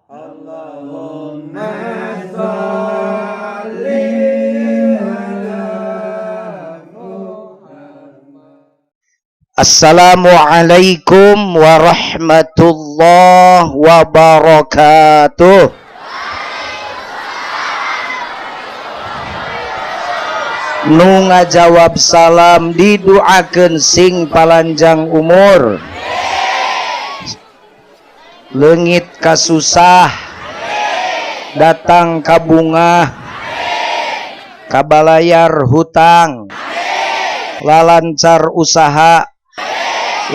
Allahumma sholli ala Muhammad. Assalamualaikum warahmatullahi wabarakatuh. Nu ngajawab salam diduakeun sing palanjang umur, leungit kasusah, datang kabunga, kabalayar hutang, lalancar usaha,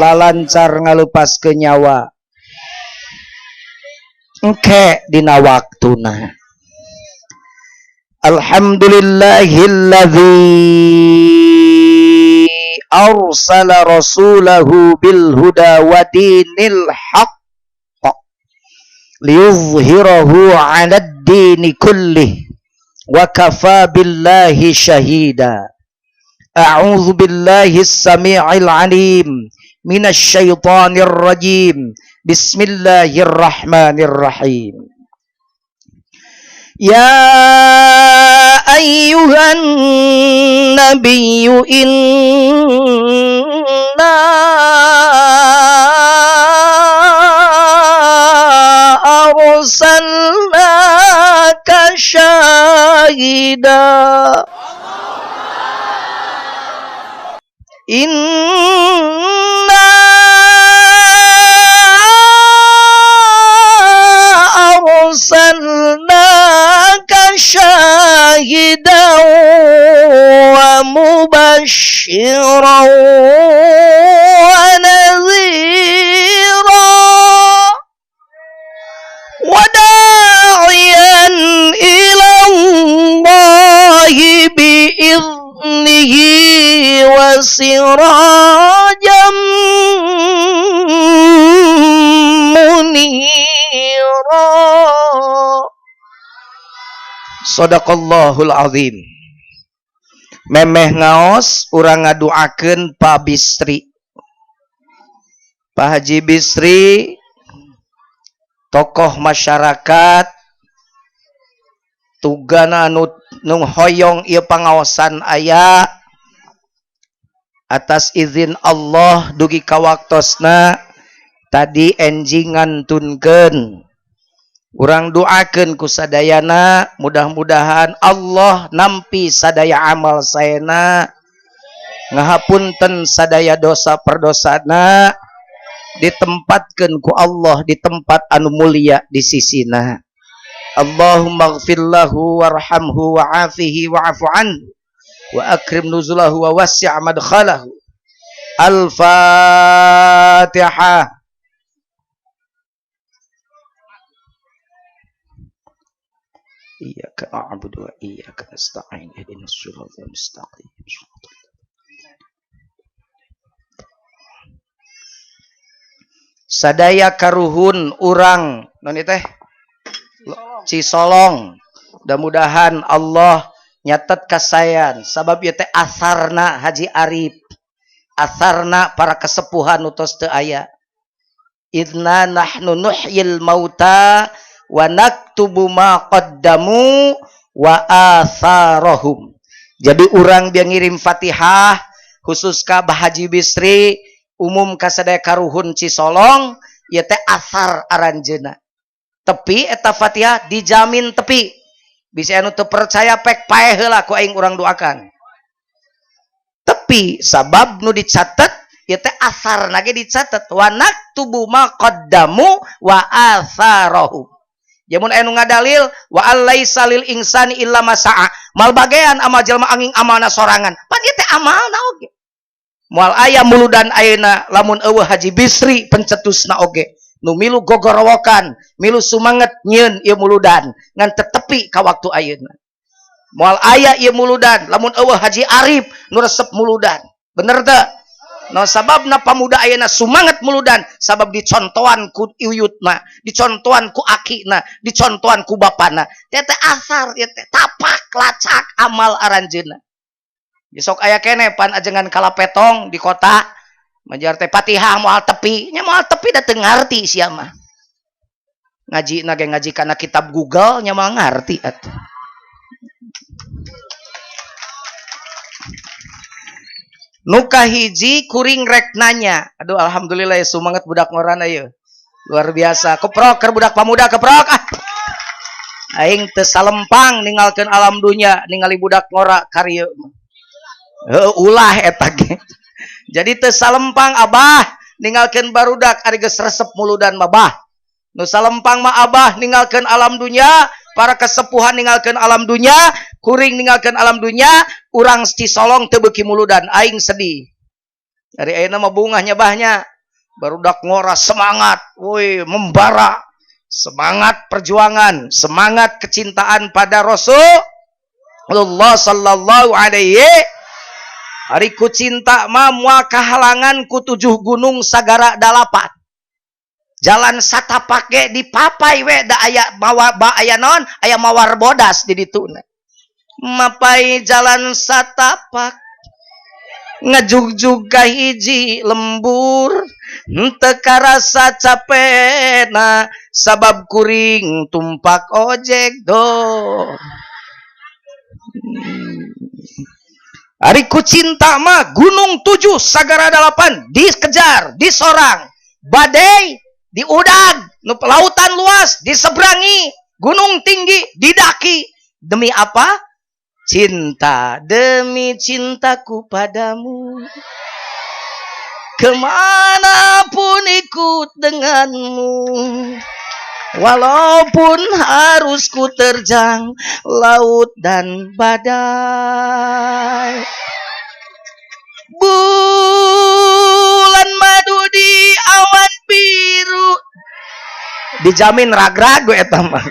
lalancar ngalupas ke nyawa, engke dina waktuna. Alhamdulillahilladzi arsala rasulahu bil huda wa dinil haqq liyuzhirahu 'alad dini kullih wa kafa billahi syahida. A'udzu billahi as-sami'il 'alim minasy syaithanir rajim. Bismillahirrahmanirrahim. Ya ayyuhan nabiyyu inna arsalnaka syahida. Inna arsalnaka syahidan wa mubasysyiran wa nadhira wa da'iyan ila Allahi bi'idnihi wa sirajan munira. Shadaqallahul azim. Memeh ngaos urang ngaduakeun Pak Bisri. Pak Haji Bisri tokoh masyarakat tugana anu hoyong ieu pangaosan aya atas izin Allah dugi kawaktosna tadi enjingan tunkeun. Urang doakeun ku sadayana mudah-mudahan Allah nampi sadaya amal saena, ngahapunten sadaya dosa perdosana, ditempatkeun ku Allah di tempat anu mulia di sisina. Allahumma ighfirlahu warhamhu wa'afihi wa'fu anhu wa akrim nuzulahu wa wasi' madkhalahu. Al-Fatihah. Iyyaka na'budu wa iyyaka nasta'in ihdinas siratal mustaqim. Sadaya karuhun urang non teh Cisolong, mudah-mudahan Allah nyatet kasayan sabab ieu teh asarna Haji Arif, asarna para kesepuhan utos teu aya. Idna nahnu nuhyil mauta wa naktubu ma qaddamu wa atharahum. Jadi urang dia ngirim Fatihah khusus ka Haji Bisri, umum ka sadaya karuhun Cisolong, ieu teh asar aranjeuna. Tepi eta Fatihah dijamin tepi. Bisa anu teu percaya pek pae heula ku aing urang doakan. Tepi sabab nu dicatet ieu teh asarna ge dicatet wa naktubu ma qaddamu wa atharahum. Jamun anu ngadalil wa allaisa lil insani illa masa'a. Mal bagean amal jalma angin amalna sorangan. Pan ieu teh amalna oge. Moal aya muludan ayeuna lamun eueuh Haji Bisri pencetusna oge. Nu milu gogorowokan, milu sumanget nyieun ieu muludan ngan tetepi ka waktu ayeuna. Moal aya ieu muludan lamun eueuh Haji Arif nu resep muludan. Bener teu? No sababna pamuda ayeuna sumanget muludan sabab dicontohan ku uyutna, dicontohan ku akina, dicontohan ku bapana. Teh asar, teh tapak lacak amal aranjeuna. Besok aya kene pan ajengan kalapetong di kota majar teh Fatihah moal tepi, nya moal tepi da teu ngarti sia mah. ngaji nage ngaji karena kitab Google nya mah ngarti atuh. Nuka hiji kuring rek nanya. Aduh alhamdulillah ya semangat budak ngorana ya. Luar biasa. Keprok keur budak pamuda keprok ah. Aing teu salempang ninggalkeun alam dunya ningali budak ngora karya. Ulah eta ge. Jadi teu salempang abah ninggalkeun barudak ari geus resep muludan mah bah. Nu salempang mah abah ninggalkeun alam dunya, para kesepuhan ninggalkeun alam dunya, kuring ninggalkeun alam dunya, urang Cisolong teu beuki muludan, aing sedih. Dari ayeuna mah bungahnya bahnya. Barudak ngora semangat, woi membara. Semangat perjuangan, semangat kecintaan pada Rasulullah sallallahu alaihi. Hari ku cinta mah moal kahalangan ku 7 gunung sagara dalapan. Jalan satapake di papai we da aya bawa aya naon aya mawar bodas di dituna. Mapai jalan satapak ngajugjug ka hiji lembur henteu karasa capena sabab kuring tumpak ojek do. Ari ku cinta mah gunung 7 sagara dalapan dikejar, disorang, badai diudag, lautan luas diseberangi, gunung tinggi didaki. Demi apa? Cinta, demi cintaku padamu. Kemanapun ikut denganmu, walaupun harus ku terjang laut dan badai. Bulan madu di awan biru, dijamin ragrago eta mah.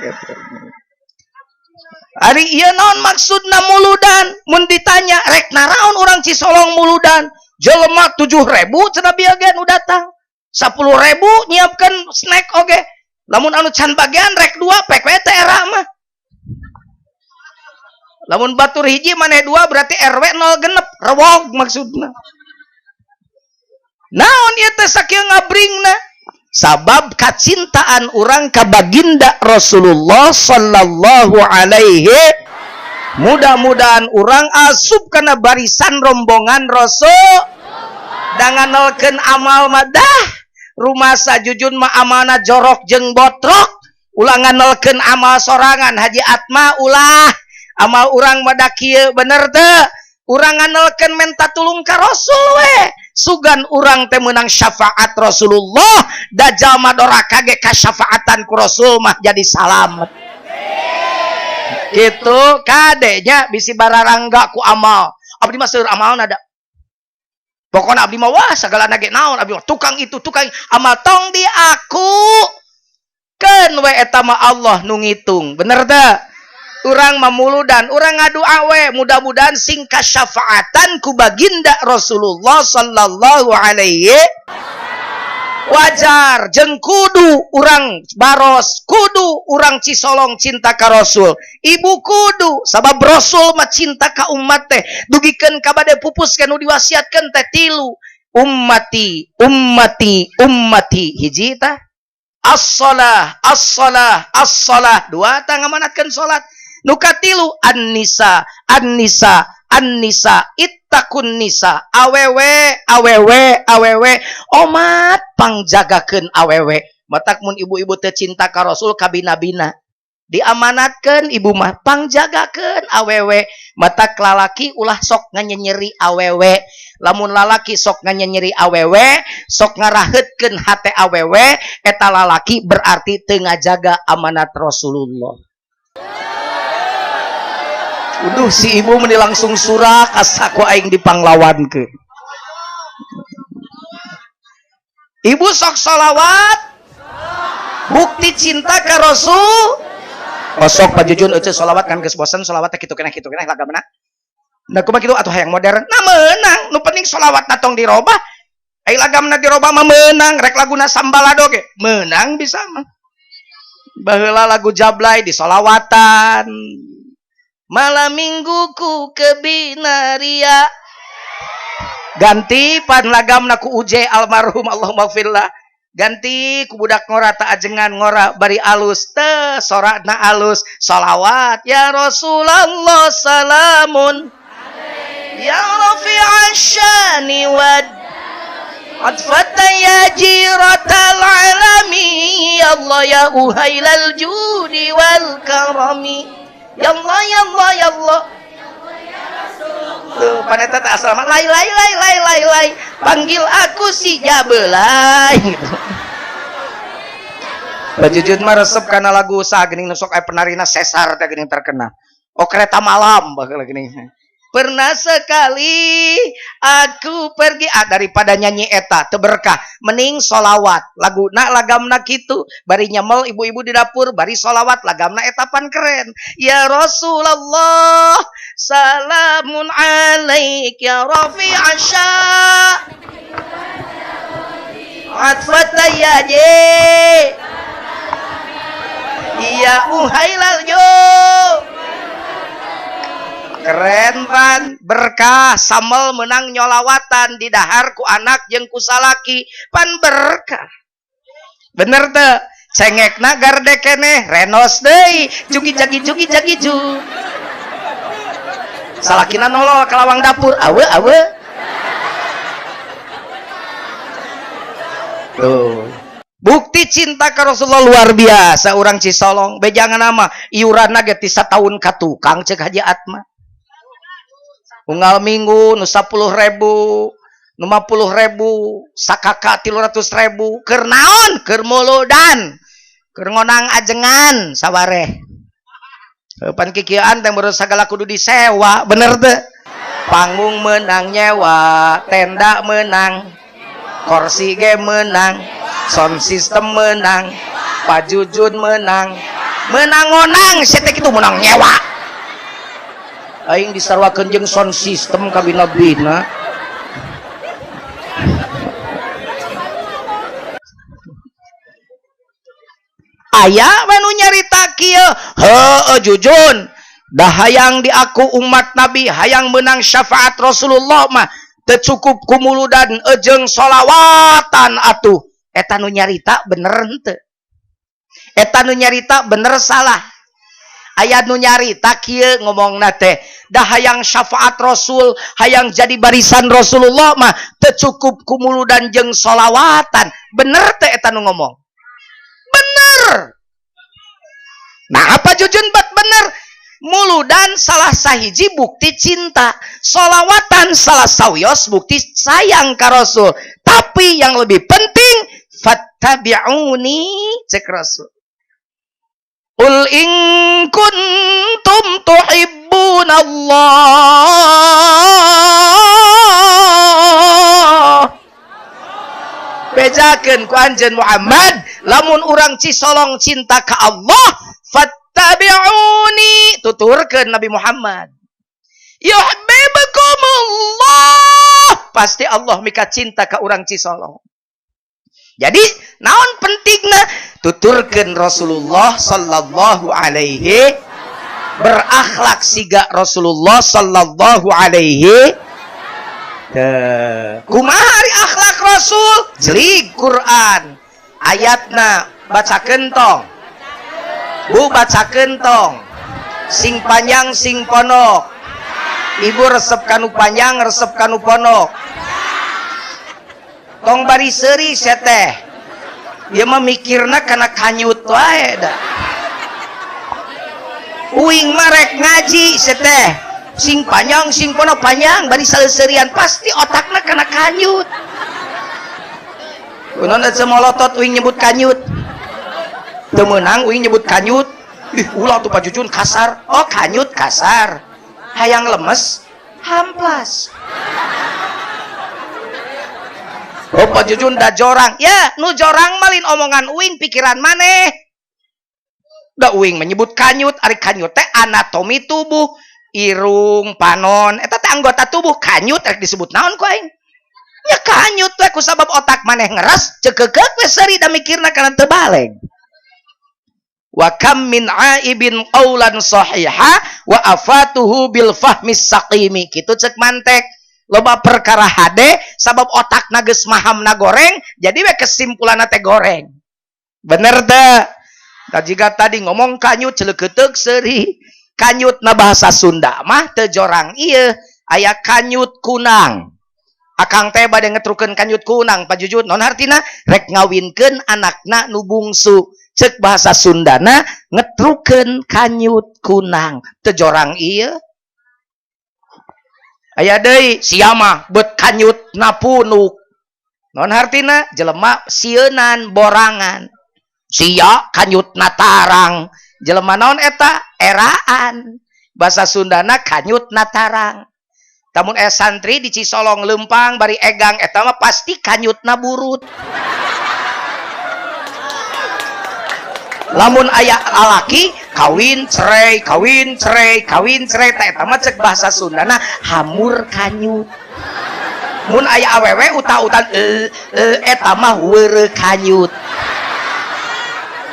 Ari ieu naon maksudna muludan? Mun ditanya rek naraon urang Cisolong muludan? Jelema 7.000 cenah biagean nu datang. 10.000 nyiapkeun snack oge. Lamun anu can bagian rek 2 pek we teh era mah. Lamun batur hiji maneh 2 berarti RW 0 genep, rewog maksudna. Naon ieu teh sakieu ngabringna? Sabab kacintaan orang ka baginda Rasulullah sallallahu alaihi. Mudah-mudahan orang asup kana barisan rombongan Rasul dengan nolkeun amal madah. Rumah sajujun mah amalna jorok jeung botrok. Ulah nganolkeun amal sorangan. Haji Atma ulah amal urang madah kieu bener teu. Urang nganolkeun menta tulung ka Rasul we. Sugan urang teh menang syafaat Rasulullah, dajal madora kage kasyafaatan ku Rasul mah jadi salamet. Gitu kadenya bisi bararangga ku amal. Abdi mah seueur amalna da. Pokona abdi mah wah sagala nage naon abdi mah tukang itu tukang amal tong di aku. Keun we eta mah Allah nu ngitung. Bener teu? Urang mamuludan, urang ngadu awe, mudah-mudahan sing kasyafaatan ku baginda Rasulullah sallallahu alaihi. Wajar jeung kudu urang baros, kudu urang Cisolong cinta ka Rasul. Ibu kudu sabab Rasul mah cinta ka umat teh. Dugikeun ka bade pupus kanu diwasiatkeun teh 3. Ummati, ummati, ummati. Hiji tah as-shalah, as-shalah, as-shalah. 2 tah ngamanatkeun salat. Nukatilu an-nisa, an-nisa, an-nisa, ittaqun nisa, awewe, awewe, awewe, omat pangjagakeun awewe. Matak mun ibu-ibu teu cinta ka Rasul ka bina-bina. Diamanatkeun ibu mah pangjagakeun awewe. Matak lalaki ulah sok nganyenyeri awewe. Lamun lalaki sok nganyenyeri awewe, sok ngaraheutkeun hate awewe, eta lalaki berarti teu ngajaga amanat Rasulullah. Uduh si ibu meni langsung surah kasaku aing dipanglawankeun. Ibu sok sholawat bukti cinta ka Rasul. Oh sok pajujun eueuh sholawat kan geus bosen sholawat teh kitu keneh lagamna. Da kumaha kitu atuh hayang modern. Nah meunang, nu penting sholawat natong dirobah. Ai lagamna dirobah mah meunang, rek laguna sambalado ge meunang bisa mah. Baheula lagu Jablay di sholawatan. Malam mingguku ke Binaria. Ganti pan lagamna ku uje almarhum Allahumma gfirlah. ganti ku budak ngora ta ajengan ngora bari alus teh soratna alus sholawat ya Rasulullah salamun ya rafi'ash syani wad atfata ya jiratal alami ya Allah ya uhailal judi wal karami ya Allah ya Allah ya Allah. Tuh paneta tak asal lai panggil aku si Jabelai gitu. Bajujud mah resep kana lagu usaha geuning sok aya penarina sesar teh geuning terkenal. Oh kereta malam baheula geuning. Pernah sekali aku pergi daripada nyanyi eta teu berkah mending sholawat laguna lagamna kitu bari nyemel ibu-ibu di dapur bari sholawat lagamna etapan keren ya Rasulullah salamun alaik ya rafi'asya atfata ya je ya uhailal jo keren pan berkah samel menang nyolawatan di dahar ku anak jeung ku salaki pan berkah bener teh cengekna gardek keneh renos deui jugi jagi ju salakina nolol ka lawang dapur awe tuh bukti cinta ka Rasulullah luar biasa urang Cisolong bejangan nama iuranna ge ti sataun ka tukang ceuk Haji Atma unggal minggu nu 10.000 nu 50.000 sakaka 300.000 keur naon keur muludan keur ngonang ajengan sabareh pan kikieuan teh beureuh sagala kudu disewa bener teh panggung menang nyewa tenda menang kursi ge menang sound system menang pajujud menang ngonang setek itu menang nyewa aing disarwakeun jeung sound system ka bina-bina aya manu nyarita kieu heuh jujun dah hayang di aku umat Nabi hayang menang syafaat Rasulullah mah teu cukup kumuludan jeung sholawatan atuh eta nu nyarita bener henteu eta nu nyarita bener salah aya nu nyarita kieu ngomongna teh dah hayang syafaat Rasul hayang jadi barisan Rasulullah mah teu cukup kumuludan jeung sholawatan bener teh eta nu ngomong bener nah apa jujun bat bener muludan salah sahiji bukti cinta sholawatan salah sawios bukti sayang ka Rasul tapi yang lebih penting fattabi'uni cek Rasul Qul in kuntum tuhibbunallah bejakeun ku anjeun Muhammad lamun urang Cisolong cinta ka Allah fattabi'uni tuturkeun Nabi Muhammad yuhibbukumullah pasti Allah mika cinta ka urang Cisolong jadi naon pentingna tuturkeun Rasulullah sallallahu alaihi berakhlak siga Rasulullah sallallahu alaihi kumaha ari akhlak Rasul jelig Quran ayatna bacakeun tong bu bacakeun tong sing panjang sing ponok ibu resep kanu panjang resep kanu ponok tong bari seuri sia teh ieu mah mikirna kana kanyut wae da uing mah rek ngaji sia teh sing panjang sing ponok panjang bari saleuseurian pasti otakna kana kanyut kunaon da molotot uing nyebut kanyut teu meunang uing nyebut kanyut ih ulah tuh pajujun kasar oh kanyut kasar hayang lemes hamplas oh pajujun da jorang ya nu jorang malin omongan uing pikiran maneh da uing menyebut kanyut ari kanyut teh anatomi tubuh irung panon eta teh anggota tubuh kanyut rek disebut naon ku aing nya kanyut teh ku sabab otak maneh ngeres cekekeuk we seuri da mikirna kana teu baleg wa kam min aibin qaulan sahiha wa afatuhu bil fahmis saqimi kitu ceuk mantek loba perkara hade sabab otak nages maham na goreng jadi we kesimpulan teh goreng bener teh. Jika tadi ngomong kanyut celeukeuteuh seuri kanyut na bahasa Sunda mah teu jorang ieu aya kanyut kunang. Akang teh bade ngetrukeun kanyut kunang pajujut non artina rek ngawinkeun anakna nu bungsu ceuk bahasa Sundana ngetrukeun kanyut kunang teu jorang ieu. Aya deui sia mah beut kanyut na punuk non artina jelema sieunan borangan sia kanyut na tarang jelema naon eta eraan bahasa Sundana kanyut na tarang. Tamun santri di Cisolong Lempang bari egang eta mah pasti kanyutna burut. Lamun aya lalaki kawin cerai kawin cerai kawin cerai eta mah ceuk bahasa Sundana hamur kanyut. Mun aya awewe uta-utan eta mah weureu kanyut.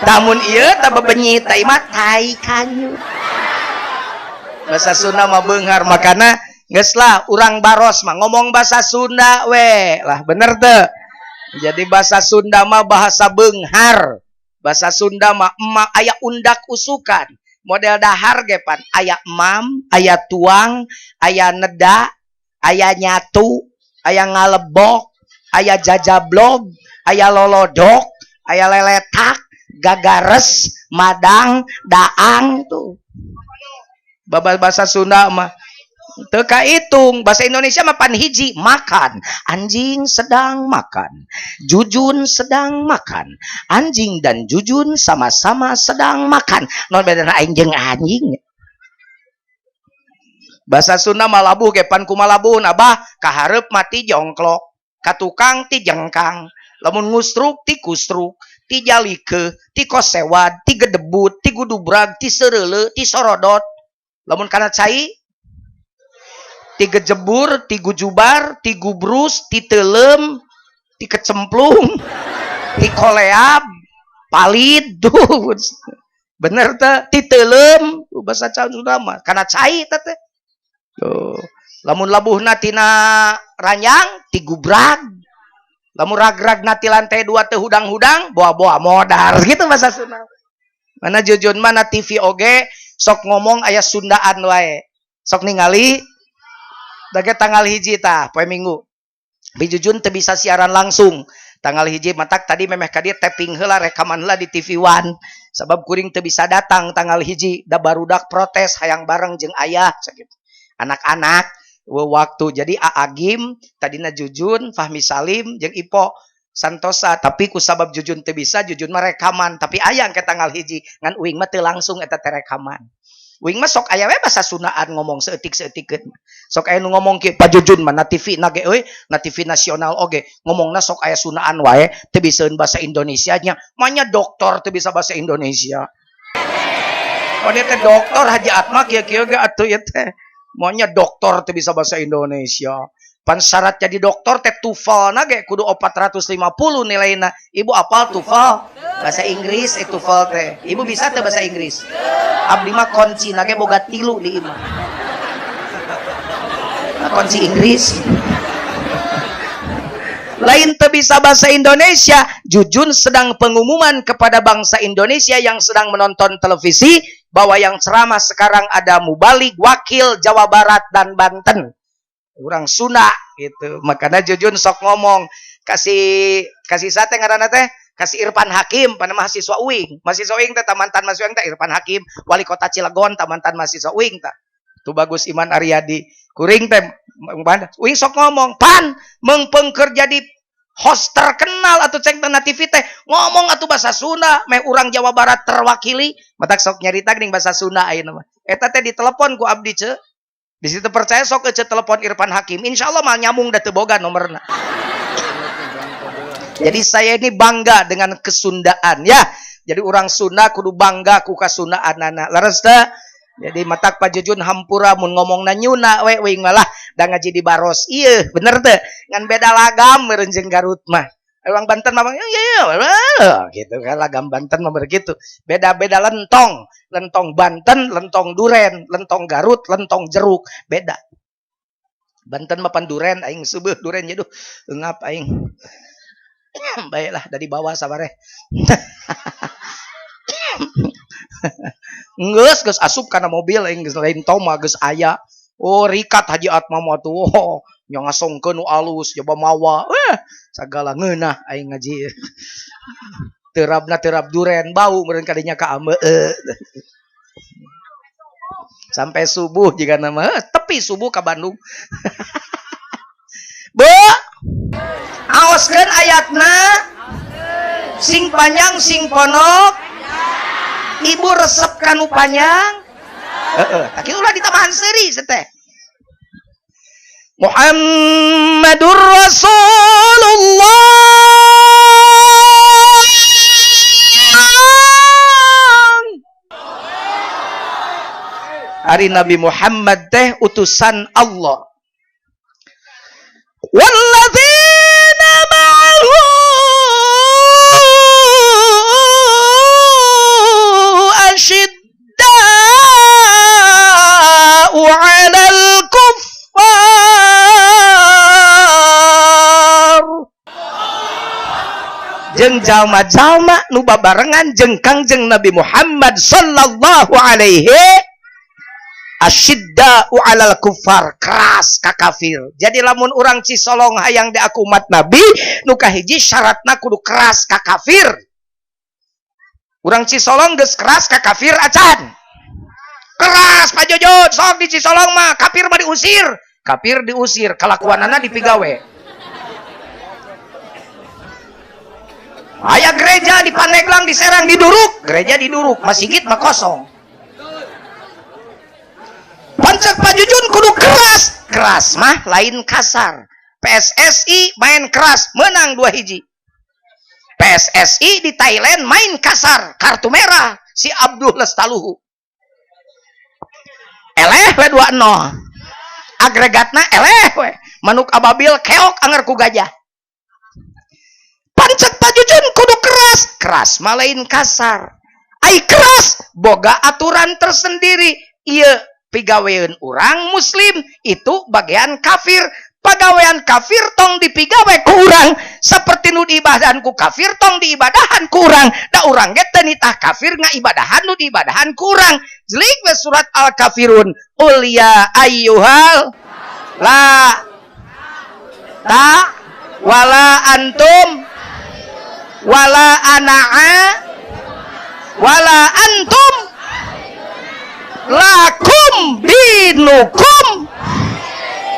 Tamun ieu teh bebenyi teh mah tai kanyut. Bahasa Sunda mah beunghar makana geus lah urang baros mah ngomong bahasa Sunda we lah bener teu. Jadi bahasa Sunda mah bahasa beunghar. Bahasa Sunda mah emak aya undak usukan. Model dahar ge pan aya emam, aya tuang, aya neda, aya nyatu, aya ngalebok, aya jajablog, aya lolodok, aya leletak, gagares, madang, daang tuh. Bahasa Sunda mah teu kahitung. Bahasa Indonesia mah pan hiji makan. Anjing sedang makan. Jujun sedang makan. Anjing dan jujun sama-sama sedang makan. Non bedana aing jeung anjing. Bahasa Sunda mah labuh ge pan kumaha labuh abah kahareup mati jongklok. Ka tukang ti jengkang. Lamun ngustruk ti kustruk. Ti jalikeun, ti kosewad, ti gedebut, ti gudubrag, ti sereuleu, ti sorodot. Lamun kana cai ti gejebur, ti gujubar, ti gubrus, ti teulem, ti kecemplung, ti koleab, palid tuh. Bener teh, ti teulem, bahasa Sunda mah kana cai teh teh. Tuh. Lamun labuhna tina ranjang, ti gubrag. Lamun ragragna ti lantai 2 teh hudang-hudang, boa-boa modar gitu bahasa Sunda. Mana jujun mana TV oge sok ngomong aya Sundaan wae. Sok ningali dage tanggal hiji tah poe Minggu. Bijujun teu bisa siaran langsung. Tanggal hiji matak tadi memeh ka dieu tapping heula rekaman heula di TV One. Sabab kuring teu bisa datang tanggal hiji da barudak protes hayang bareng jeung ayah sakitu. Anak-anak waktu jadi Aagim tadina Jujun, Fahmi Salim jeung Ipo Santosa tapi ku sabab Jujun teu bisa Jujun mah rekaman tapi aya ke tanggal hiji ngan uing mah teu langsung eta teh rekaman. Uing mah sok aya we bahasa Sundaan ngomong seeutik-seeutikeun. Sok aya nu ngomong ki Pa Jujun mah na TV na ge euy, na TV nasional oge ngomongna sok aya Sundaan wae teu bisaeun bahasa Indonesia nya. Manya doktor teu bisa bahasa Indonesia. Oh dia teh doktor Haji Atma kieu-kieu ge atuh ieu teh. Monya doktor teu bisa bahasa Indonesia. Pan syarat jadi doktor teh TOEFL na ge kudu 450 nilaina. Ibu apal TOEFL? Bahasa Inggris TOEFL teh. Ibu bisa teu bahasa Inggris? Abdi mah kunci na ge boga 3 di imah. Nah, kunci Inggris. Lain teu bisa bahasa Indonesia, Jujun sedang pengumuman kepada bangsa Indonesia yang sedang menonton televisi bahwa yang ceramah sekarang ada mubalik wakil Jawa Barat dan Banten. Urang Sunda gitu. Makanya Jujun sok ngomong kasih sate ngaranna teh kasih Irfan Hakim pada mahasiswa UIN. Mahasiswa UIN teh mantan mahasiswa UIN teh Irfan Hakim, wali kota Cilegon teh mantan mahasiswa UIN teh. Tu bagus Iman Aryadi. Kuring teh UIN sok ngomong, "Pan, mengpengker jadi host terkenal atau ceng teh TV teh ngomong atuh bahasa Sunda, meh urang Jawa Barat terwakili." Matak sok nyarita geuning bahasa Sunda ayeuna mah. Eta teh ditelepon ku abdi ce. Di situ percaya sok ece telepon Irfan Hakim. Insyaallah mah nyambung da teu boga nomerna. Jadi saya ini bangga dengan kesundaan ya. Jadi orang Sunda kudu bangga ku kasundaanana. Laras teh. Jadi matak Pa Jujun hampura mun ngomongna nyuna we wing malah da ngaji di Baros. Ieu bener teh. Ngan beda lagam meureun jeung Garut mah. Orang Banten mah gitu kan lagam Banten mah begitu. Beda-beda lentong. Lentong Banten, lentong Duren, lentong Garut, lentong jeruk, beda. Banten mapan duren aing subuh duren nya duh eungap aing. Baiklah dari bawah sabare. Geus asup kana mobil aing geus lain toma geus aya. Oh rikat Haji Atma mah tuh. Oh, nya ngasongkeun nu alus coba mawa. Sagala ngeunah aing ngaji. Terabna terab duren bau meureun kadinya ka ameu. Sampai subuh jika nama tepi subuh ke Bandung. Bu aoskeun ayatna sing panjang sing ponok ibu resep kanu panjang tak ulah ditambahan seuri teh Muhammadur Rasulullah Ari Nabi Muhammad teh utusan Allah. Walladzina ma'ahu asyidda'u 'alal kuffar. Jeung jalma-jalma nu babarengan jeung Kangjeng Nabi Muhammad sallallahu alaihi asyidda'u 'alal kuffar, keras ka kafir. Jadi lamun urang Cisolong hayang di aku umat Nabi, nu kahiji syaratna kudu keras ka kafir. Urang Cisolong geus keras ka kafir acan. Keras Pak Jojo, sok di Cisolong mah kafir mah diusir. Kafir diusir, kalakuanana dipigawe. Aya gereja di Pandeglang, di Serang diduruk, gereja diduruk, masjid mah kosong. Pancak Pak Jujun kudu keras. Keras mah lain kasar. PSSI main keras, menang 2-1. PSSI di Thailand main kasar, kartu merah si Abdul Lestaluhu. Eleh we 2-0. Agregatna eleh we. Manuk ababil keok anger ku gajah. Pancak Pak Jujun kudu keras. Keras mah lain kasar. Ai keras boga aturan tersendiri. Ieu pigaweun urang muslim itu bagian kafir. Pagawean kafir tong dipigawe ku urang seperti nu diibadahan ku kafir tong diibadahan ku urang. Da urang ge teu nitah kafir ngaibadahan nu diibadahan ku urang. Jelik we surat Al-Kafirun. Qul ya ayyuhal la ta wala antum wala ana'a wala antum lakum dinukum.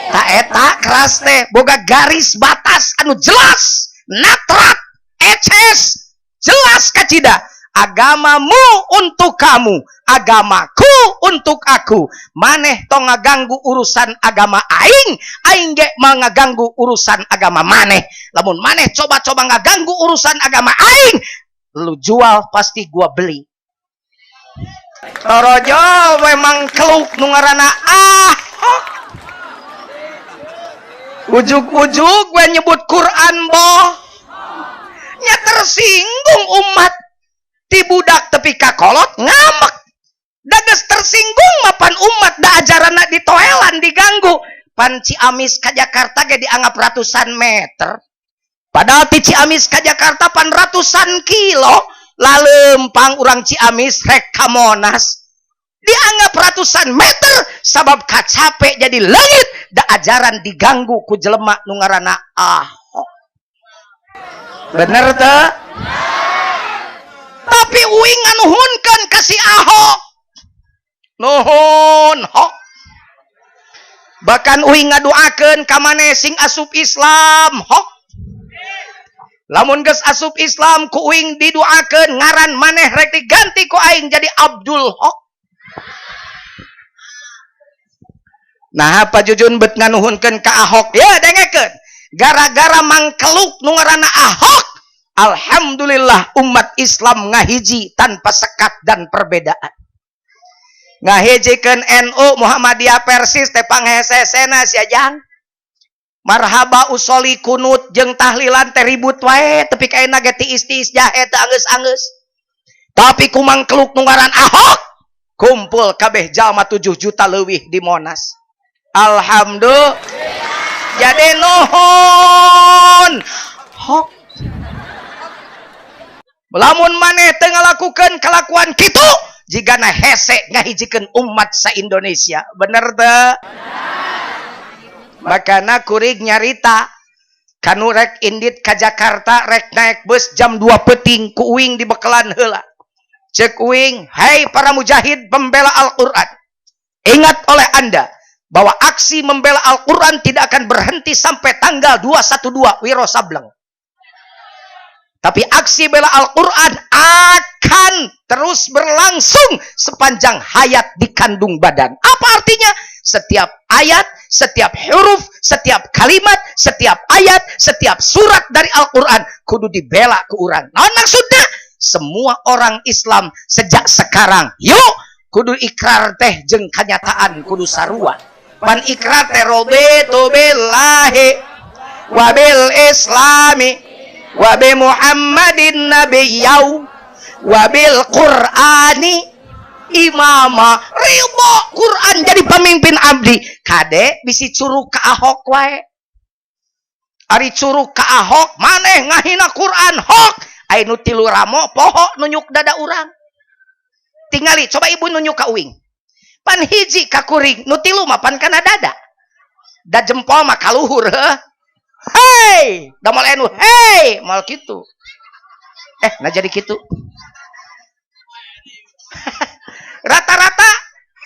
Tak eta keras teh boga garis batas anu jelas, natrat, eces, jelas kacida. Agamamu untuk kamu, agamaku untuk aku. Maneh tong ngaganggu urusan agama aing, aing ge ngaganggu urusan agama maneh. Lamun maneh coba-coba ngaganggu urusan agama aing, lu jual pasti gua beli. Torojo memang keluk nu ngaranna ujug-ujug gue nyebut Quran boh nya tersinggung umat ti budak tepi kakolot ngamek dages tersinggung mapan umat da ajarana ditoelan diganggu. Pan Ciamis ka Jakarta ge dianggap ratusan meter padahal ti Ciamis ka Jakarta pan ratusan kilo. Lalempang urang Ciamis rek ka Monas dianggap ratusan meter sabab kacape jadi leungit da ajaran diganggu ku jelema nu ngaranna Ahok. Bener teu? Tapi uing nganuhunkeun ka si Ahok. Nuhun hok. Bahkan uing ngaduakeun ka maneh sing asup Islam hok. Lamun geus asup Islam ku uing diduakeun ngaran maneh rek diganti ku aing jadi Abdul Hok. Nah Pak Jujun bet nganuhunkeun ka Ahok ya dengekeun gara-gara mangkeluk nu ngaranna Ahok alhamdulillah umat Islam ngahiji tanpa sekat dan perbedaan. Ngahijikeun NU Muhammadiyah Persis teh panghesesena sia jang marhaba usoli kunut jeung tahlilan teh ribut wae tapi kaena ge tiis-tiis jahe teh anggeus-anggeus. Tapi kumang keluk nu ngaran Ahok kumpul kabeh jalma 7 juta leuwih di Monas. Alhamdulillah. jadi nuhun hok lamun maneh teu ngalakukeun kelakuan kitu jigana hese ngahijikeun umat sa-Indonesia bener teu makana kuring nyarita kanu rek indit ka Jakarta rek naik bus jam 2 peuting ku uing dibekalan heula cek uing hai para mujahid pembela Al-Quran ingat oleh anda bahwa aksi membela Al-Quran tidak akan berhenti sampai tanggal 212 Wiro Sableng. Tapi aksi bela Al-Quran akan terus berlangsung sepanjang hayat di kandung badan. Apa artinya? Setiap ayat, setiap huruf, setiap kalimat, setiap ayat, setiap surat dari Al-Quran kudu dibela ke urang. Nah, maksudnya semua orang Islam sejak sekarang yuk kudu ikrar teh jeung kenyataan kudu sarua. Man ikrar teh robetu billahi wa bil islami wa bi Muhammadin nabiyau wa bil Qur'ani imama ridho Quran jadi pemimpin abdi kade bisi curug ka Ahok wae ari curug ka Ahok maneh ngahina Quran hok ai nu tilu ramo poho nunyuk dada urang tingali coba ibu nunyuk ka uing pan hiji ka kuring nu tilu mah pan kana dada da jempol mah kaluhur hei da moal enu hei moal kitu nah jadi kitu rata-rata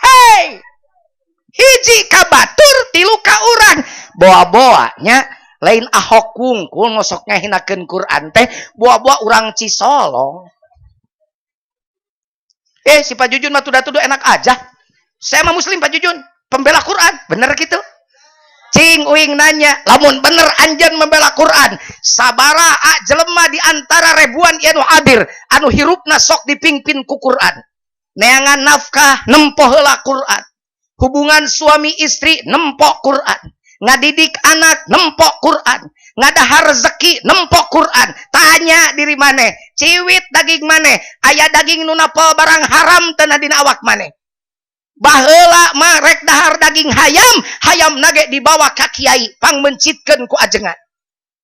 hei hiji ka batur tilu ka urang boa-boanya lain Ahok wungkul ngosok ngahinakeun Quran teh boa-boa urang Cisolong si Pak Jujun mah tudah-tudah enak aja saya mah muslim Pak Jujun pembela Quran bener gitu cing uing nanya lamun bener anjeun membela Quran sabara jelema di antara ribuan anu hadir anu hirupna sok dipingpin ku Quran neangan nafkah nempo heula Quran hubungan suami istri nempo Quran ngadidik anak nempo Quran ngadahar rezeki nempo Quran tanya diri maneh ciwit daging maneh aya daging nu napal barang haram teu dina awak maneh baheula mah rek dahar daging hayam nage dibawa ka kiai pang mencitkeun ku ajengan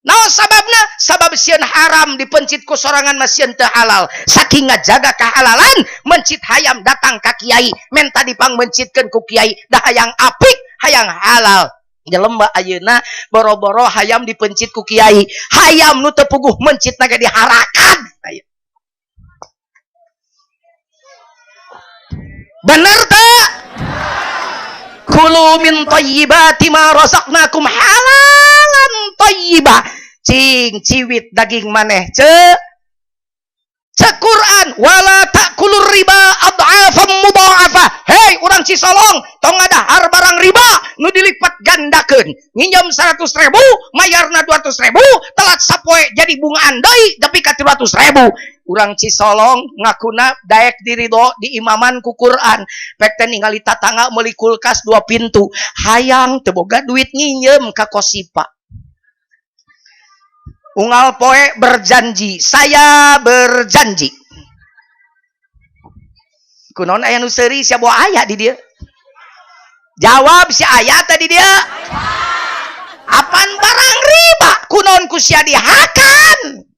naon sababna sabab sieun haram dipencit ku sorangan mah sieun teu halal saking ngajaga kahalalan mencit hayam datang ka kiai menta dipang mencitkeun ku kiai dah hayang apik hayang halal jelema ayeuna boro-boro hayam dipencit ku kiai hayam nu teu puguh mencit nage diharakan bener tak? Kulu min thayyibati ma razaqnakum halalan thayyibah. Cing ciwit daging maneh Quran wala ta'kulur riba ad'afan mudha'afah. Hei urang Cisolong tong ngadahar barang riba nu dilipat gandakeun. Nginjem 100.000 mayarna 200.000 telat sapoe jadi bungaan deui tapi ka 300.000. Urang Cisolong ngakuna daek diridho di imaman ku Quran pek teh ningali tatangga meuli kulkas 2 pintu hayang teu boga duit nginjem ka Kosipa. Unggal poe berjanji, saya berjanji. Kunaon aya nu seuri sia bawa aya di dieu? Jawab si aya tadi dia. Apan barang riba kunaon ku sia dihakan?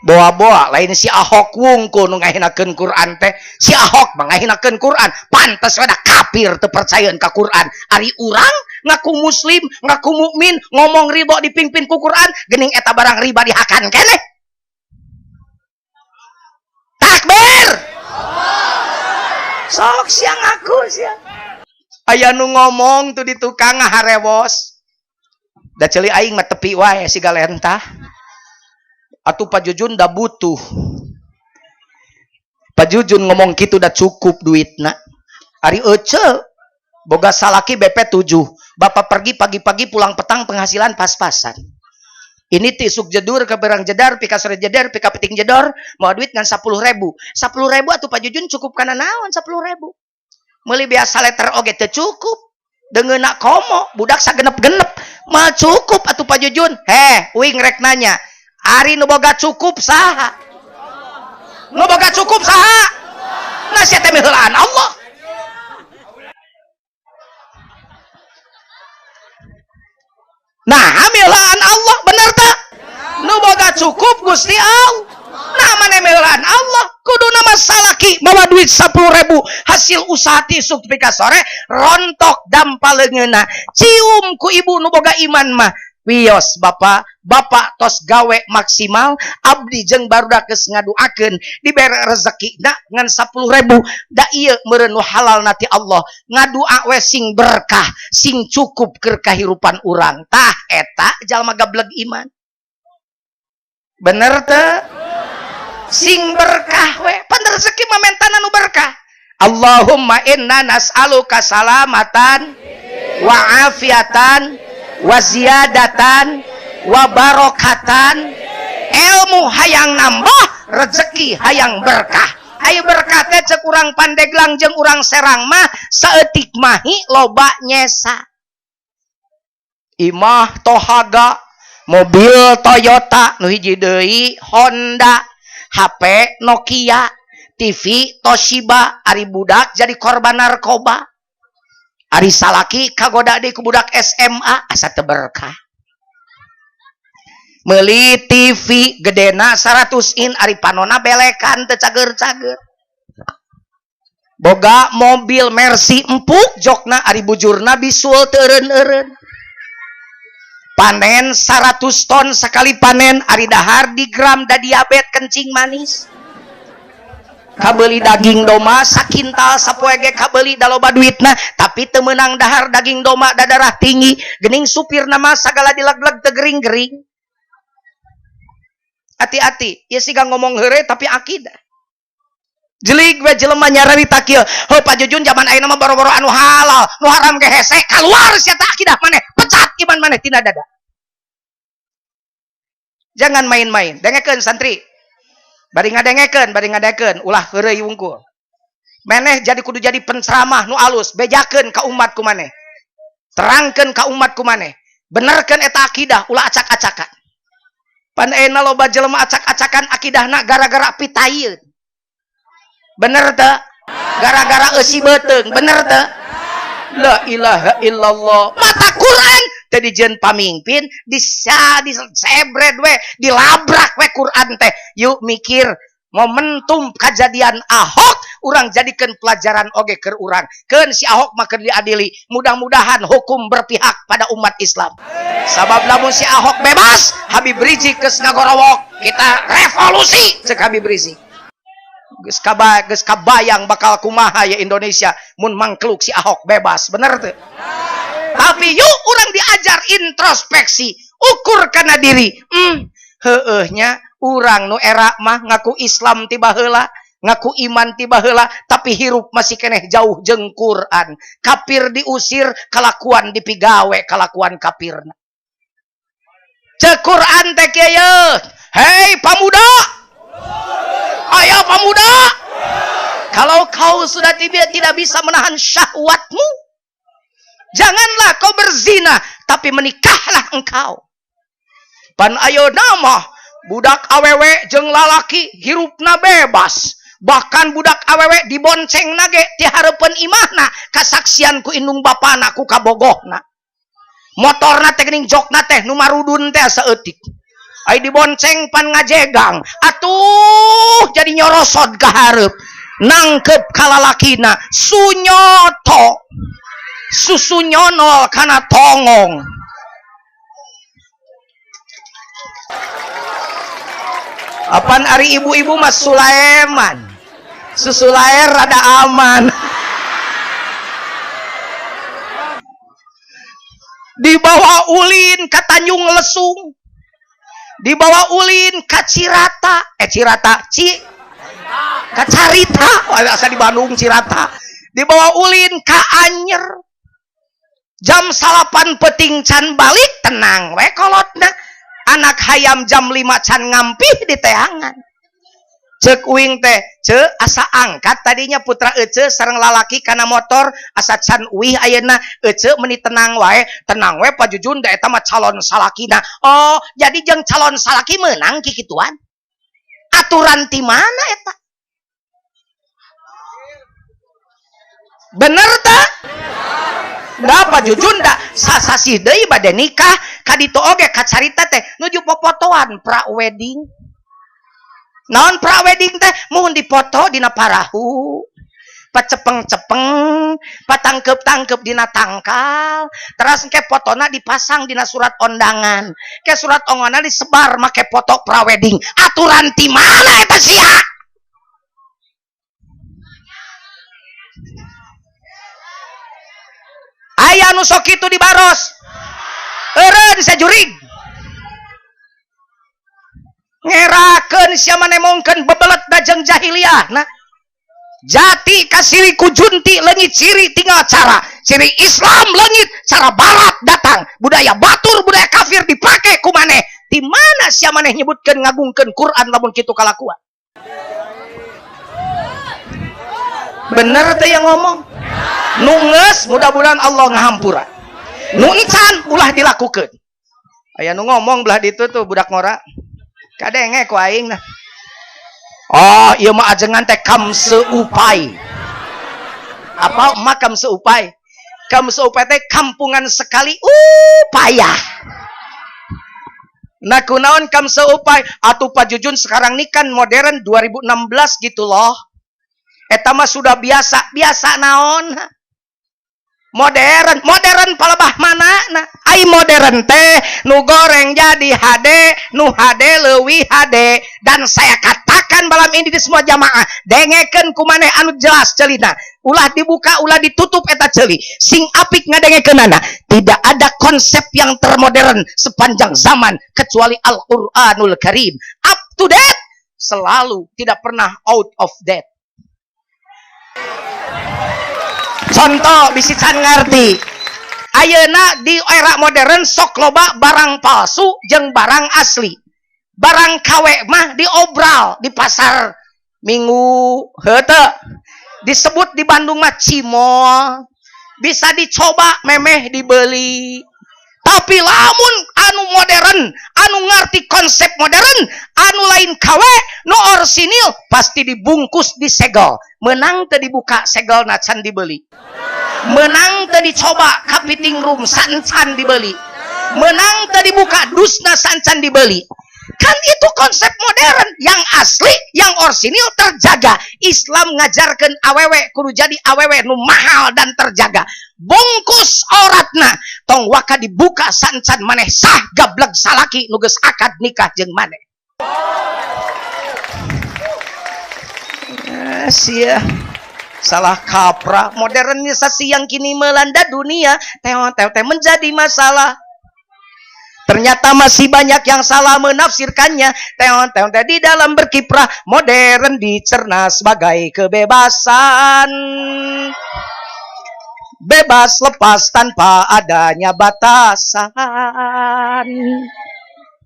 Boa-boa lain si Ahok wungkul nu ngahinakeun Quran teh. Si Ahok mah ngahinakeun Quran, pantes we da kafir teu percayeun ka Quran. Ari urang ngaku muslim, ngaku mukmin, ngomong ridho dipimpin ku Quran, geuning eta barang riba dihakan keneh. Takbir. Sok sia ngaku sia. Aya nu ngomong tuh di tukang ngaharewos. Da ceuli aing mah tepi wae si galentah. Atuh Pak Jujun dah butuh. Pak Jujun ngomong gitu dah cukup duitna. Ari ece boga salaki BP 7. Bapak pergi pagi-pagi pulang petang penghasilan pas-pasan. Ini tisuk jedur ke berang jedar, pika sore jedar, pika peting jedor, mau duit ngan 10.000. 10.000 atuh Pak Jujun cukup kana naon 10.000. Meuli biasa letter oge teu cukup. Deungeuna komo, budak sagenep-genep. Mah cukup atuh Pak Jujun. Uing rek nanya. Ari nu boga cukup saha? Nu boga cukup saha? Nah sia teh meulaan Allah. cukup Gusti Allah. Namanya melaan Allah kudu nama salaki bawa duit 10.000 hasil usaha tisuk pika sore rontok dampaleungeuna cium ku ibu nu boga iman mah wios bapak tos gawe maksimal abdi jeung barudak geus ngaduakeun dibere rezeki na ngan 10.000 da ieu meureun nu halal nati Allah ngadua we sing berkah sing cukup keur kahirupan urang tah eta jalma gablek iman bener teu sing berkah we pan rezeki mah mentana nu berkah Allahumma inna nas'aluka salamatan wa afiatan wa ziyadatan wa barokatan ilmu hayang nambah rezeki hayang berkah ayo berkah teh cek urang Pandeglang jeung urang Serang mah saeutik mahi loba nyesa imah tohaga mobil Toyota nu hiji deui Honda HP Nokia, TV Toshiba, ari budak jadi korban narkoba. Ari salaki kagoda deui ku budak SMA asa teu berkah. Meuli TV gedena 100 in ari panona belekan teu cager-cager. Boga mobil Mercy empuk jokna ari bujurna bisul teu eureun-eureun. Panen 100 ton sekali panen ari dahar di gram da diabetes kencing manis kabeli daging doma sakintal sapoe ge kabeli da loba duitna tapi teu meunang dahar daging doma da darah tinggi geuning supir nama sagala dileg-leg teu gering-gering hati-hati ieu siga ngomong heureuy tapi akidah jelig we jelema nyarita kieu heuh Pak Jujun zaman ayeuna mah boro-boro anu halal nu haram ge hese kaluar sia teh akidah maneh pecat iman maneh tina dada jangan main-main dengekeun santri bari ngadengekeun ulah heureuy wungkul maneh jadi kudu jadi penceramah nu alus bejakeun ka umat ku maneh terangkeun ka umat ku maneh benerkeun eta akidah ulah acak-acakan pan ayeuna loba jelema acak-acakan akidahna gara-gara pitayeun bener teu gara-gara eusi beuteung bener teu la ilaha illallah mata Quran teh dijieun pamimpin disebred we dilabrak we Quran teh yuk mikir momentum kejadian Ahok urang jadikeun pelajaran oge keur urang keun si Ahok mah keur diadili mudah-mudahan hukum berpihak pada umat Islam sabab lamun si Ahok bebas Habib Rizik geus ngagorowok kita revolusi cek Habib Rizik geus kabayang bakal kumaha ya Indonesia mun mangkluk si Ahok bebas bener teu tapi yuk urang diajar introspeksi ukur kana diri heueuhnya urang nu era mah ngaku Islam ti baheula ngaku iman ti baheula tapi hirup masih keneh jauh jeung Quran kafir diusir kalakuan dipigawe kalakuan kafirna cek Quran teh kieu hei pamuda ayo pemuda kalau kau sudah tidak bisa menahan syahwatmu janganlah kau berzina tapi menikahlah engkau pan ayeuna mah budak awewe jeung lalaki hirupna bebas bahkan budak awewe diboncengna ge ti hareupeun imahna kasaksian ku indung bapana ku kabogohna motorna teh geuning jokna teh nu marudun teh saeutik ai dibonceng pan ngajegang atuh jadi nyorosot ka hareup nangkep kalalakina sunyoto susu nyonol kana tongong apan ari ibu-ibu mas Sulaiman susu lair rada aman dibawa ulin ka Tanjung Lesung dibawa ulin ka Cirata ka Carita asa di Bandung Cirata dibawa ulin ka Anyer jam 8 peting can balik tenang we kolotna anak hayam jam 5 can ngampih di teangan cek uing teh ce asa angkat tadinya putra ece sareng lalaki kana motor asa can uih ayeuna ece meuni tenang we Pak Jujun da eta mah calon salakina oh jadi jeung calon salaki meunang kikituan aturan ti mana eta bener tah da Pak Jujun da sasasi deui bade nikah Kaditu oge kacarita teh nuju popotoan pra-wedding. Naon pra-wedding teh? Muhun dipoto dina parahu. Pacepeng-cepeng, patangkep-tangkep dina tangkal, terus ke fotona dipasang dina surat undangan, ke surat ongonan disebar make foto pra-wedding. Aturan ti mana eta sia? Aya nu sok kitu dibaros. Eureun sajurig. Ngerakeun sia manemongkeun bebelet dajeng jahiliyah. Nah, jati kasiri kujunti leungit ciri tinggal cara ciri Islam leungit cara barat datang budaya batur budaya kafir dipake ku maneh di mana sia maneh nyebutkeun ngagungkeun Quran lamun kitu kalakuan bener teh yang ngomong nu geus mudah-mudahan Allah ngahampura nu encan ulah dilakukeun aya nu ngomong belah ditu tuh budak ngora kadenge ku aing nah. Oh, iya mah ajengan teh kam seupai. Apa mah kam seupai? Kam seupai teh kampungan sekali payah. Nah kunaon kam seupai? Atuh Pak Jujun sekarang ini kan modern 2016 gitu loh. Eta mah sudah biasa naon? Modern palebah mana? Nah, ai modern teh nu goreng jadi HD, nu HD leuwih HD dan saya katakan malam ini di semua jamaah dengekeun ku maneh anu jelas ceulina. Ulah dibuka, ulah ditutup eta ceuli. Sing apik ngadengekeunana. Tidak ada konsep yang termodern sepanjang zaman kecuali Al-Qur'anul Karim. Up to date selalu, tidak pernah out of date. Contoh bisi can ngarti ayeuna di era modern sok loba barang palsu jeung barang asli. Barang KW mah diobral di pasar Minggu heuteut disebut di Bandung mah cimol, bisa dicoba memeh dibeli. Tapi lamun anu modern, anu ngarti konsep modern, anu lain KW, nu orsinil pasti dibungkus disegel. Menang teu dibuka segelna can dibeli. Menang teu dicoba kapiting room sancan dibeli. Menang teu dibuka dusna sancan dibeli. Kan itu konsep modern yang asli, yang orsinil terjaga. Islam ngajarkeun awewe kudu jadi awewe nu mahal dan terjaga. Bungkus auratna tong waka dibuka sancan maneh sah gableg salaki nu geus akad nikah jeung maneh. Sia salah kaprah modernisasi yang kini melanda dunia teh menjadi masalah. Ternyata masih banyak yang salah menafsirkannya. Teon di dalam berkiprah modern dicerna sebagai kebebasan. Bebas lepas tanpa adanya batasan.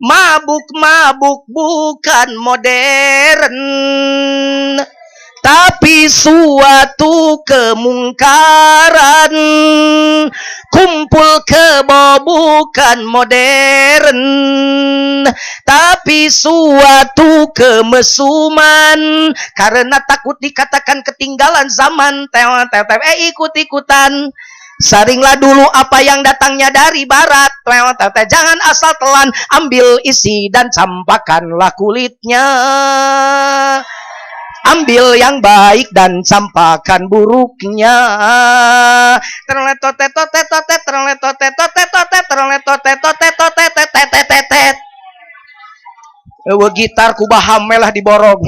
Mabuk bukan modern, tapi suatu kemungkaran. Kumpul kebo bukan modern, tapi suatu kemesuman. Karena takut dikatakan ketinggalan zaman. Ikut-ikutan. Saringlah dulu apa yang datangnya dari barat. Jangan asal telan, ambil isi dan campakkanlah kulitnya. Ambil yang baik dan campakkan buruknya. Gitar kubaha melah diborong.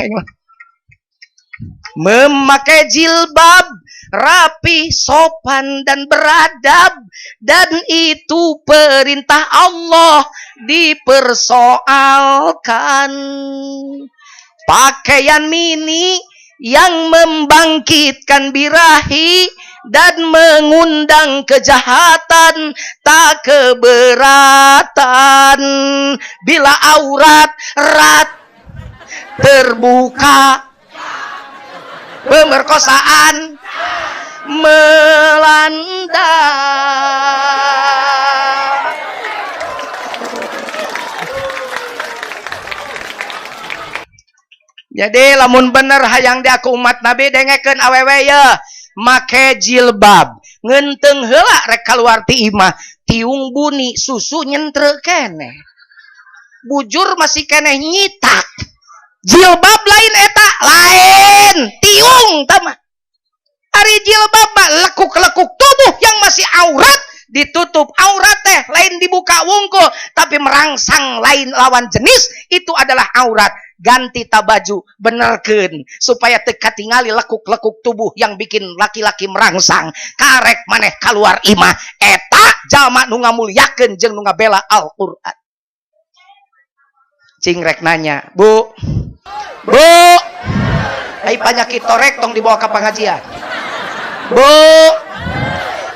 Memakai jilbab rapi, sopan dan beradab, dan itu perintah Allah dipersoalkan. Pakaian mini yang membangkitkan birahi dan mengundang kejahatan tak keberatan. Bila aurat terbuka, pemerkosaan melanda. Jadi lamun bener hayang di aku umat Nabi dengekeun awewe ya make jilbab. Ngeunteung heula rek kaluar ti imah. tiung buni susu nyentre keneh bujur masih keneh nyitak jilbab lain eta lain tiung tama ari jilbab lekuk-lekuk tubuh yang masih aurat ditutup aurat teh lain dibuka wungkul tapi merangsang lain lawan jenis itu adalah aurat ganti tabaju benerkeun supaya teu katingali lekuk-lekuk tubuh yang bikin laki-laki merangsang karek maneh keluar imah eta jalma nu ngamulyakeun jeung nu ngabela Al-Qur'an. Cing rek nanya bu ai penyakit torek tong dibawa ke pengajian bu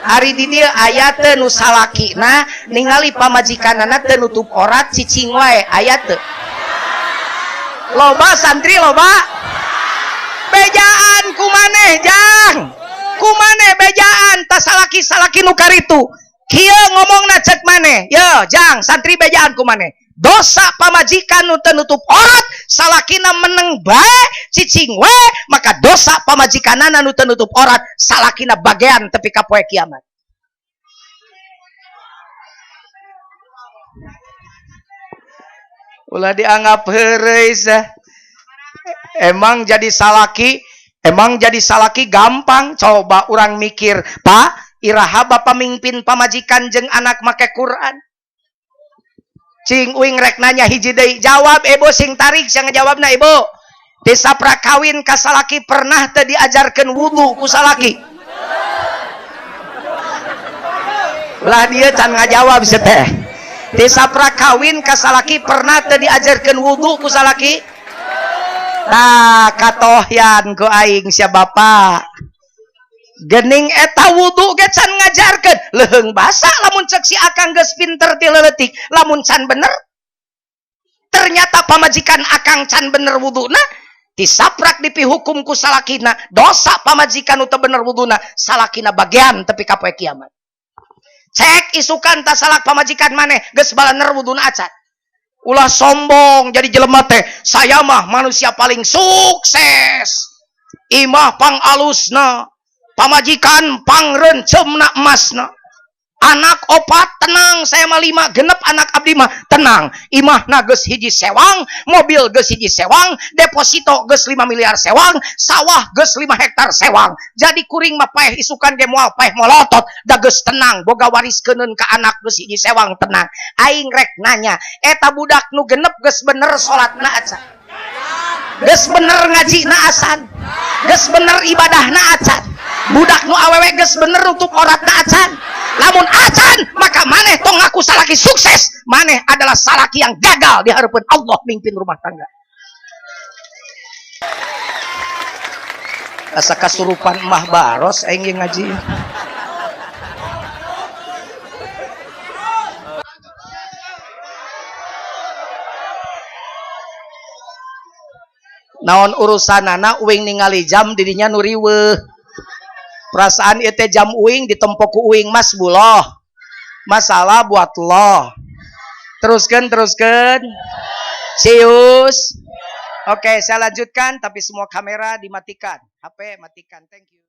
hari di dia ayat nu salakina ningali pamajikanana teu nutup aurat cicing wae ayat teu loba santri loba bejaan kumaneh jang kumaneh bejaan tas salaki nu karitu kieu ngomongna cek maneh ye jang santri bejaan kumaneh dosa pamajikan nu teu nutup aurat salakina meneng bae cicing we maka dosa pamajikanana nu teu nutup aurat salakina bagean tepi ka poe kiamat. Ulah dianggap heureus emang jadi salaki gampang coba orang mikir Pak iraha bapak mimpin pamajikan jeung anak make Quran cing uing rek nanya hiji deui jawab ibu sing tarik sing ngajawabna ibu desa prakawin ka salaki pernah teu diajarkeun wudu ku salaki lah dia can ngajawab se teh desa prakawin ka salaki pernah teu diajarkeun wudu ku salaki nah katohyan ku aing sia bapak gening eta wudu ge can ngajarkeun leuheung basa lamun cek si akang geus pinter ti leuletik lamun can bener ternyata pamajikan akang can bener wuduna disaprak dipihukum ku salakina dosa pamajikan nu teu bener wuduna salakina bagian tepi ka poe kiamat cek isukan ta salak pamajikan maneh geus balaner wuduna acan ulah sombong jadi jelema teh saya mah manusia paling sukses imah pang alusna pamajikan pangrencemna emasna anak opat tenang saya mah 5 genep anak abdi mah tenang imahna geus hiji sewang mobil geus hiji sewang deposito geus 5 miliar sewang sawah geus 5 hektar sewang jadi kuring mah paeh isukan ge moal paeh molotot da geus tenang boga wariskeuneun ka anak geus hiji sewang tenang aing rek nanya eta budak nu genep geus bener salatna acan geus bener ngajina asan geus bener ibadahna acan budak nu awewe geus bener nutup auratna acan lamun acan maka maneh tong ngaku salaki sukses maneh adalah salaki yang gagal di harapan Allah mimpin rumah tangga asa kasurupan emah baros aing ngaji naon urusanana uing ningali jam dirinya nu riweuh perasaan ieu teh jam uing ditempo ku uing mas buloh masalah buat lo teruskan Cius oke saya lanjutkan tapi semua kamera dimatikan HP matikan thank you.